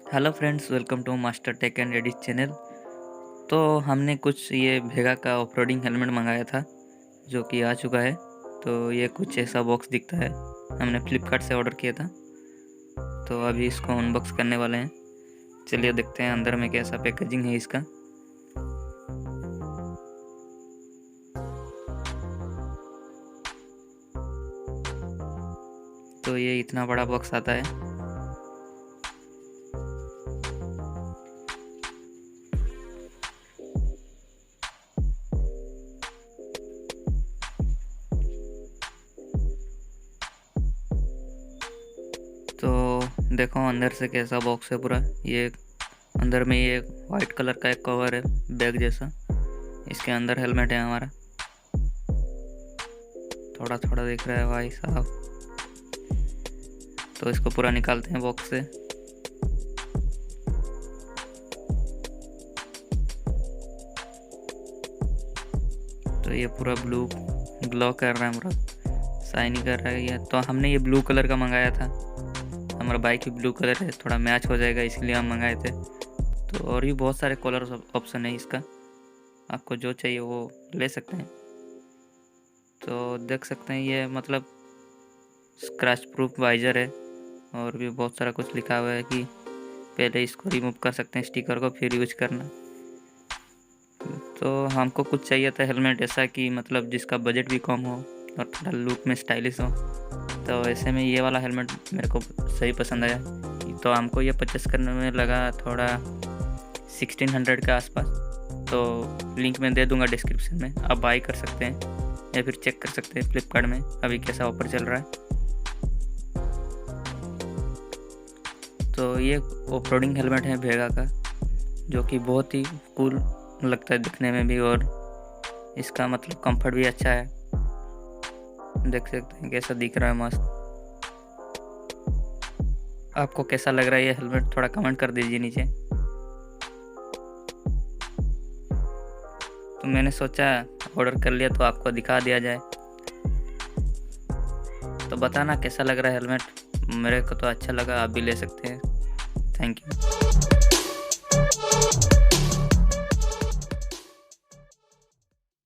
Hello friends, welcome to master tech and edit channel. तो हमने कुछ ये भेगा का ऑफरोडिंग हेलमेट मंगाया था जो कि आ चुका है। तो ये कुछ ऐसा बॉक्स दिखता है। हमने फ्लिपकार्ट से ऑर्डर किया था, तो अभी इसको अनबॉक्स करने वाले हैं। चलिए देखते हैं अंदर में कैसा पैकेजिंग है इसका। तो ये इतना बड़ा बॉक्स आता है। तो देखो अंदर से कैसा बॉक्स है पूरा। ये अंदर में ये वाइट कलर का एक कवर है, बैग जैसा। इसके अंदर हेलमेट है हमारा। थोड़ा थोड़ा दिख रहा है भाई साहब। तो इसको पूरा निकालते हैं बॉक्स से। तो ये पूरा ब्लू ग्लो कर रहा है, पूरा शाइनी कर रहा है ये। तो हमने ये ब्लू कलर का मंगाया था। हमारा बाइक भी ब्लू कलर है, थोड़ा मैच हो जाएगा इसलिए हम मंगाए थे। तो और भी बहुत सारे कलर ऑप्शन है इसका, आपको जो चाहिए वो ले सकते हैं। तो देख सकते हैं ये मतलब स्क्रैच प्रूफ वाइजर है, और भी बहुत सारा कुछ लिखा हुआ है कि पहले इसको रिमूव कर सकते हैं स्टिकर को, फिर यूज करना। तो हमको कुछ चाहिए था हेलमेट ऐसा कि मतलब जिसका बजट भी कम हो और थोड़ा लुक में स्टाइलिश हो। तो ऐसे में ये वाला हेलमेट मेरे को सही पसंद आया। तो हमको ये परचेस करने में लगा थोड़ा 1600 के आसपास। तो लिंक मैं दे दूंगा डिस्क्रिप्शन में, आप बाई कर सकते हैं या फिर चेक कर सकते हैं फ्लिपकार्ट में अभी कैसा ऑफर चल रहा है। तो ये ऑफरोडिंग हेलमेट है भेगा का, जो कि बहुत ही कूल लगता है दिखने में भी, और इसका मतलब कंफर्ट भी अच्छा है। देख सकते हैं कैसा दिख रहा है, मस्त। आपको कैसा लग रहा है ये हेलमेट, थोड़ा कमेंट कर दीजिए नीचे। तो मैंने सोचा ऑर्डर कर लिया तो आपको दिखा दिया जाए। तो बताना कैसा लग रहा है हेलमेट। मेरे को तो अच्छा लगा, आप भी ले सकते हैं। Thank you.